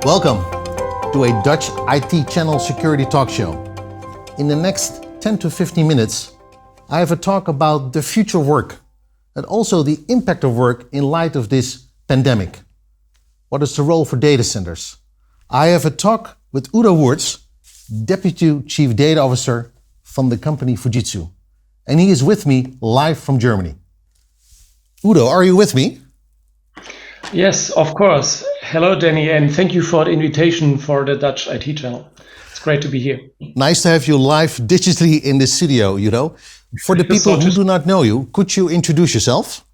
Welcome to a Dutch IT Channel Security Talkshow. In the next 10 to 15 minutes, I have a talk about the future of work and also the impact of work in light of this pandemic. What is the role for data centers? I have a talk with Udo Würtz, Deputy Chief Data Officer from the company Fujitsu. And he is with me live from Germany. Udo, are you with me? Yes, of course. Hello, Danny, and thank you for the invitation for the Dutch IT channel. It's great to be here. Nice to have you live digitally in the studio, Udo. For the people who do not know you, could you introduce yourself?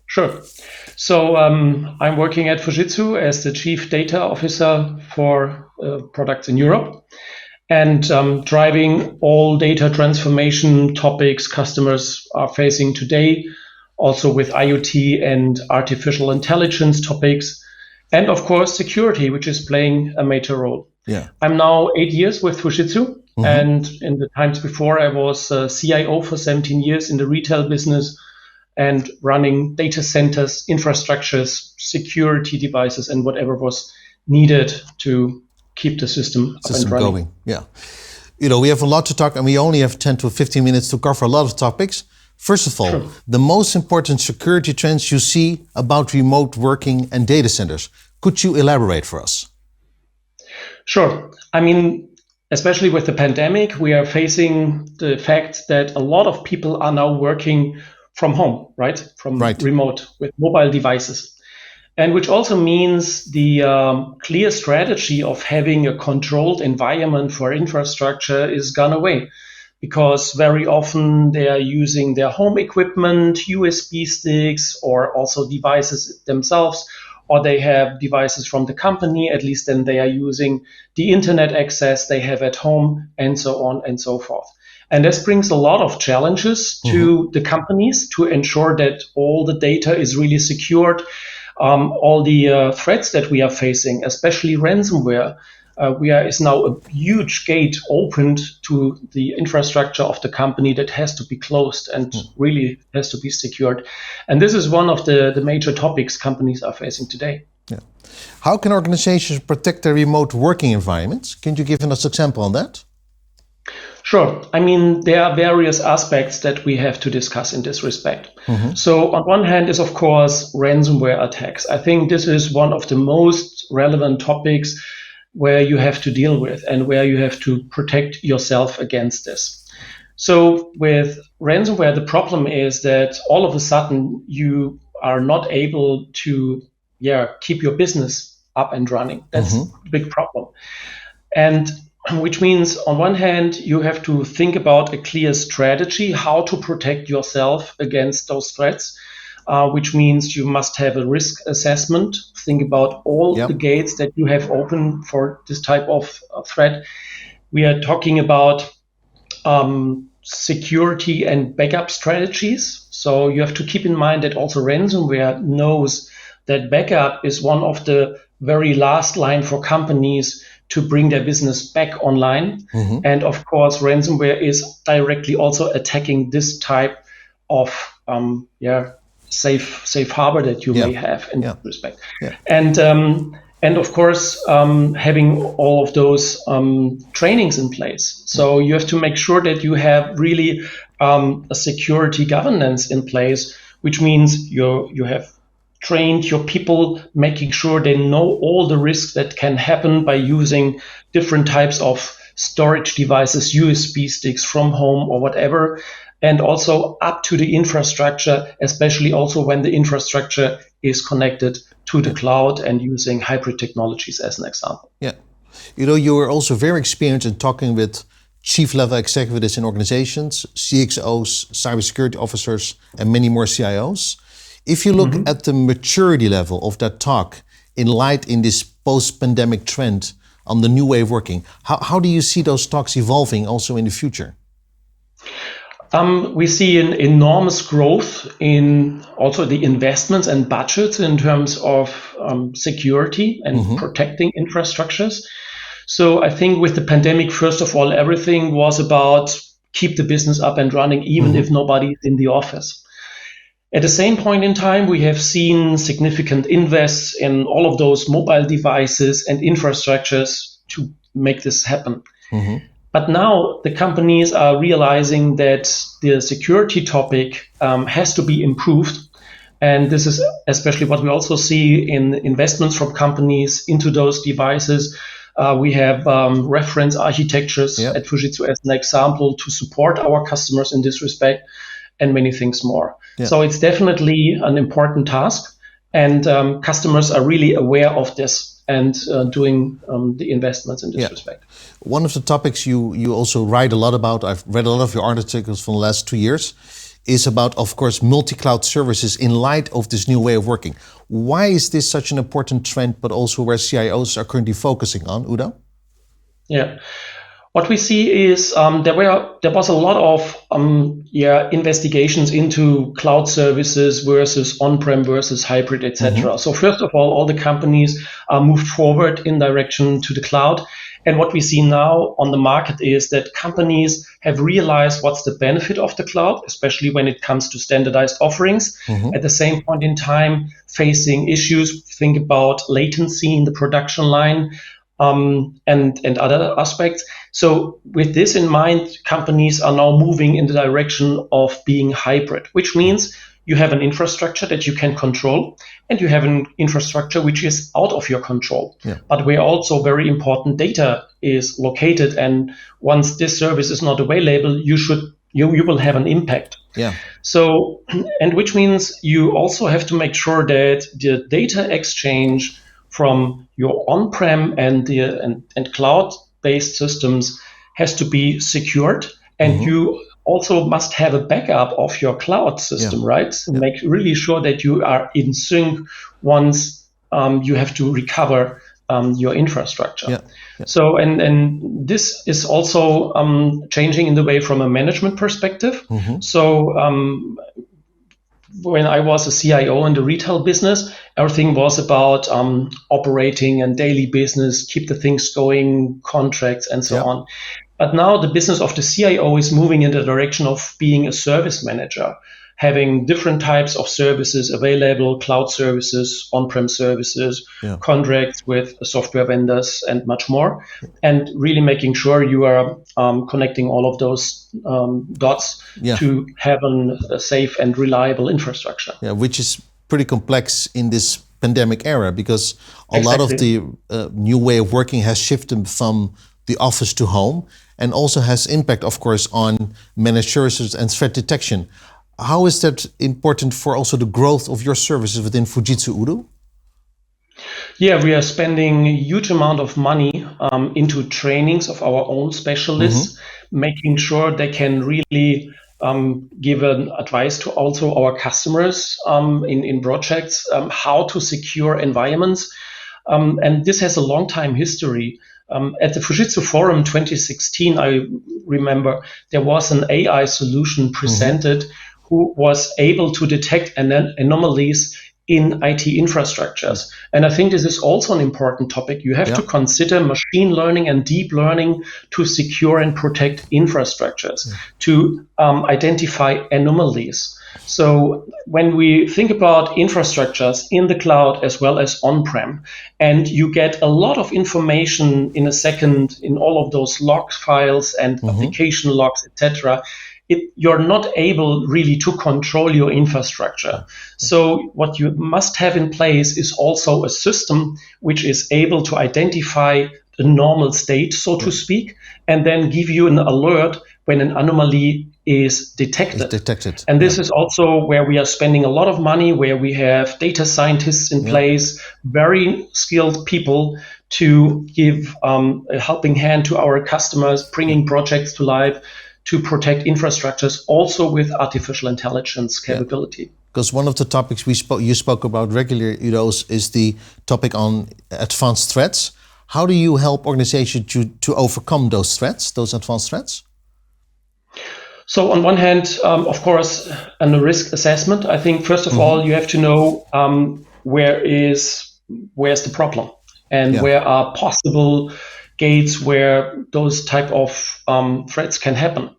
Sure. So I'm working at Fujitsu as the Chief Data Officer for products in Europe and driving all data transformation topics customers are facing today, also with IoT and artificial intelligence topics, and of course security, which is playing a major role. Yeah. I'm now 8 years with Fujitsu, and in the times before I was CIO for 17 years in the retail business and running data centers, infrastructures, security devices, and whatever was needed to keep the system up and running. Going. Yeah. We have a lot to talk, and we only have 10 to 15 minutes to cover a lot of topics. First of all, The most important security trends you see about remote working and data centers. Could you elaborate for us? Sure. I mean, especially with the pandemic, we are facing the fact that a lot of people are now working from home, right? Remote with mobile devices. And which also means the clear strategy of having a controlled environment for infrastructure is gone away. Because very often they are using their home equipment, USB sticks, or also devices themselves, or they have devices from the company, at least then they are using the internet access they have at home, and so on and so forth. And this brings a lot of challenges to the companies to ensure that all the data is really secured. All the threats that we are facing, especially ransomware, is now a huge gate opened to the infrastructure of the company that has to be closed and really has to be secured. And this is one of the major topics companies are facing today. Yeah. How can organizations protect their remote working environments? Can you give us an example on that? Sure. I mean, there are various aspects that we have to discuss in this respect. So on one hand is, of course, ransomware attacks. I think this is one of the most relevant topics where you have to deal with and where you have to protect yourself against this. So with ransomware, the problem is that all of a sudden you are not able to keep your business up and running. That's a big problem. And which means on one hand, you have to think about a clear strategy, how to protect yourself against those threats, which means you must have a risk assessment, think about all the gates that you have open for this type of threat. We are talking about security and backup strategies. So you have to keep in mind that also ransomware knows that backup is one of the very last line for companies to bring their business back online. And of course, ransomware is directly also attacking this type of safe harbor that you may have in that respect. And of course, having all of those trainings in place. So you have to make sure that you have really a security governance in place, which means you have trained your people, making sure they know all the risks that can happen by using different types of storage devices, USB sticks from home or whatever, and also up to the infrastructure, especially also when the infrastructure is connected to the cloud and using hybrid technologies as an example. Yeah. You are also very experienced in talking with chief-level executives in organizations, CXOs, cybersecurity officers, and many more CIOs. If you look at the maturity level of that talk in light in this post-pandemic trend on the new way of working, how do you see those talks evolving also in the future? We see an enormous growth in also the investments and budgets in terms of security and protecting infrastructures. So I think with the pandemic, first of all, everything was about keep the business up and running, even if nobody is in the office. At the same point in time, we have seen significant invests in all of those mobile devices and infrastructures to make this happen. Mm-hmm. But now the companies are realizing that the security topic has to be improved. And this is especially what we also see in investments from companies into those devices. We have reference architectures at Fujitsu as an example to support our customers in this respect, and many things more. Yeah. So it's definitely an important task, and customers are really aware of this and doing the investments in this respect. One of the topics you also write a lot about, I've read a lot of your articles from the last 2 years, is about, of course, multi-cloud services in light of this new way of working. Why is this such an important trend, but also where CIOs are currently focusing on, Udo? Yeah. What we see is there was a lot of investigations into cloud services versus on-prem versus hybrid, etc. Mm-hmm. So first of all the companies moved forward in direction to the cloud. And what we see now on the market is that companies have realized what's the benefit of the cloud, especially when it comes to standardized offerings. Mm-hmm. At the same point in time, facing issues, think about latency in the production line, and other aspects. So with this in mind, companies are now moving in the direction of being hybrid, which means you have an infrastructure that you can control, and you have an infrastructure which is out of your control. Yeah. But where also very important data is located, and once this service is not available, you will have an impact. Yeah. So, and which means you also have to make sure that the data exchange from your on-prem and cloud-based systems has to be secured, and Mm-hmm. you also must have a backup of your cloud system, right? So make really sure that you are in sync once you have to recover your infrastructure. Yeah. So, and this is also changing in the way from a management perspective. Mm-hmm. So, when I was a CIO in the retail business, everything was about operating and daily business, keep the things going, contracts, and so on. But now the business of the CIO is moving in the direction of being a service manager, having different types of services available, cloud services, on-prem services, contracts with software vendors, and much more, and really making sure you are connecting all of those dots to have a safe and reliable infrastructure. Yeah, which is pretty complex in this pandemic era, because a lot of the new way of working has shifted from the office to home, and also has impact, of course, on managed services and threat detection. How is that important for also the growth of your services within Fujitsu, Udo? Yeah, we are spending a huge amount of money into trainings of our own specialists, making sure they can really give an advice to also our customers in projects, how to secure environments. And this has a long time history. At the Fujitsu Forum 2016, I remember there was an AI solution presented who was able to detect anomalies in IT infrastructures. And I think this is also an important topic. You have to consider machine learning and deep learning to secure and protect infrastructures, to identify anomalies. So when we think about infrastructures in the cloud as well as on-prem, and you get a lot of information in a second in all of those log files and application logs, etc., you're not able really to control your infrastructure. So what you must have in place is also a system which is able to identify the normal state, so to speak, and then give you an alert when an anomaly is detected. And this is also where we are spending a lot of money, where we have data scientists in place, very skilled people to give a helping hand to our customers, bringing projects to life, to protect infrastructures, also with artificial intelligence capability. Because one of the topics you spoke about regularly, Udo, is the topic on advanced threats. How do you help organizations to overcome those threats, those advanced threats? So on one hand, of course, a risk assessment. I think first of all, you have to know where's the problem, and where are possible gates where those type of threats can happen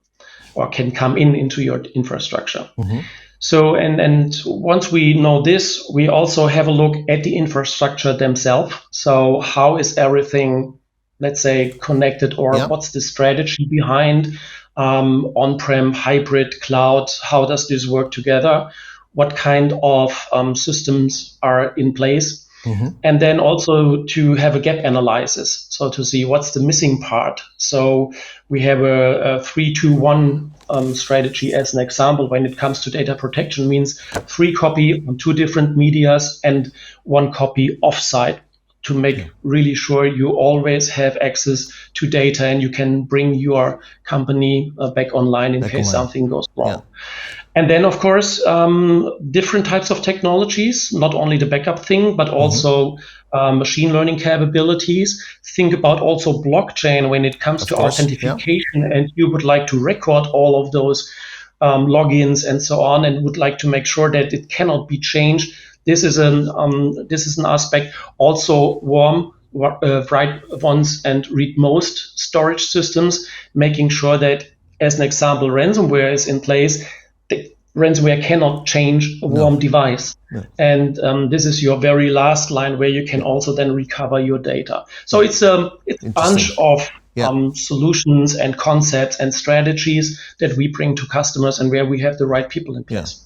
or can come into your infrastructure. So, and once we know this, we also have a look at the infrastructure themselves. So how is everything, let's say, connected, or what's the strategy behind on-prem, hybrid, cloud? How does this work together? What kind of systems are in place? And then also to have a gap analysis. So to see what's the missing part. So we have a 3-2-1 strategy as an example when it comes to data protection, means 3 copy on 2 different medias and 1 copy offsite to make really sure you always have access to data and you can bring your company back online in case something goes wrong. And then, of course, different types of technologies, not only the backup thing, but also machine learning capabilities. Think about also blockchain when it comes to authentication, and you would like to record all of those logins and so on, and would like to make sure that it cannot be changed. This is an aspect. Also, warm, write once and read most storage systems, making sure that, as an example, ransomware is in place. Ransomware cannot change a warm device. And this is your very last line where you can also then recover your data. So it's a bunch of solutions and concepts and strategies that we bring to customers and where we have the right people in place.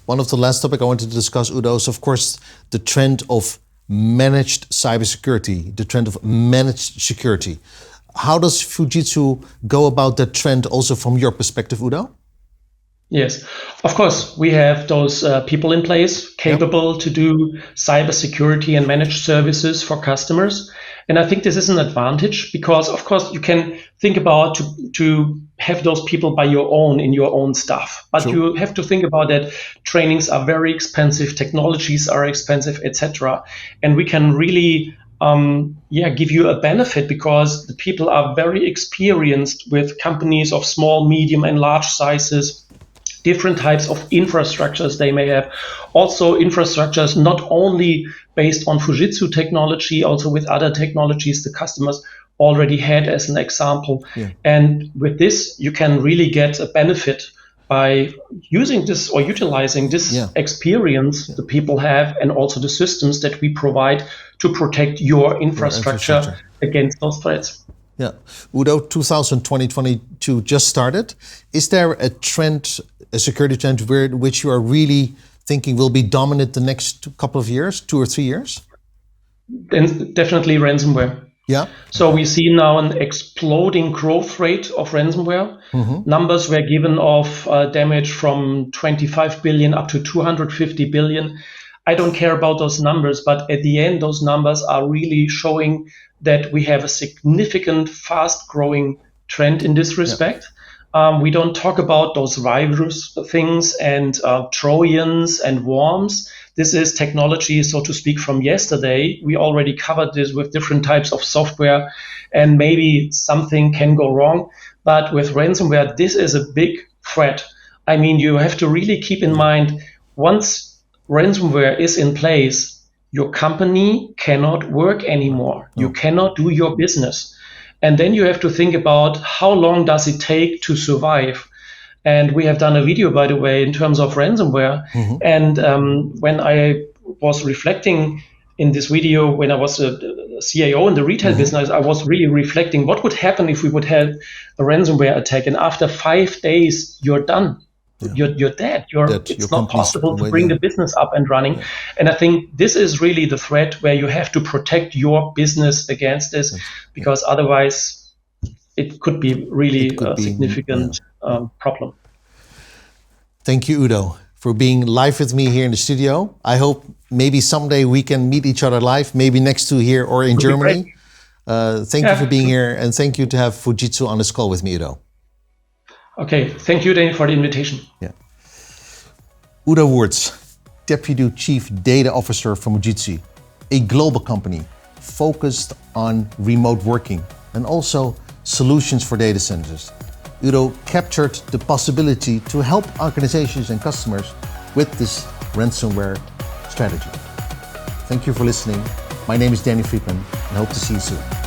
One of the last topic I wanted to discuss, Udo, is of course the trend of managed cybersecurity, the trend of managed security. How does Fujitsu go about that trend also from your perspective, Udo? Yes, of course, we have those people in place capable to do cybersecurity and managed services for customers. And I think this is an advantage because, of course, you can think about to have those people by your own in your own stuff. But you have to think about that trainings are very expensive, technologies are expensive, etc. And we can really give you a benefit because the people are very experienced with companies of small, medium, and large sizes. Different types of infrastructures they may have. Also infrastructures not only based on Fujitsu technology, also with other technologies the customers already had as an example. And with this, you can really get a benefit by using this or utilizing this experience the people have and also the systems that we provide to protect your infrastructure against those threats. Yeah. Udo, 2022 just started. Is there a trend, a security trend which you are really thinking will be dominant the next couple of years, 2 or 3 years? Then definitely ransomware. Yeah. So we see now an exploding growth rate of ransomware. Numbers were given of damage from 25 billion up to 250 billion. I don't care about those numbers, but at the end, those numbers are really showing that we have a significant, fast-growing trend in this respect. We don't talk about those virus things and Trojans and worms. This is technology, so to speak, from yesterday. We already covered this with different types of software, and maybe something can go wrong. But with ransomware, this is a big threat. I mean, you have to really keep in mind, once ransomware is in place, your company cannot work anymore. You cannot do your business. And then you have to think about how long does it take to survive. And we have done a video, by the way, in terms of ransomware. And when I was reflecting in this video, when I was a CIO in the retail business, I was really reflecting what would happen if we would have a ransomware attack. And after 5 days, you're done. You're dead. It's not possible to bring the business up and running. And I think this is really the threat where you have to protect your business against this, because otherwise it could be really a significant problem. Thank you, Udo, for being live with me here in the studio. I hope maybe someday we can meet each other live, maybe next to here or in Germany. Thank you for being here, and thank you to have Fujitsu on this call with me, Udo. Okay, thank you, Danny, for the invitation. Yeah. Udo Würtz, Deputy Chief Data Officer from Fujitsu, a global company focused on remote working and also solutions for data centers. Udo captured the possibility to help organizations and customers with this ransomware strategy. Thank you for listening. My name is Danny Frietman and hope to see you soon.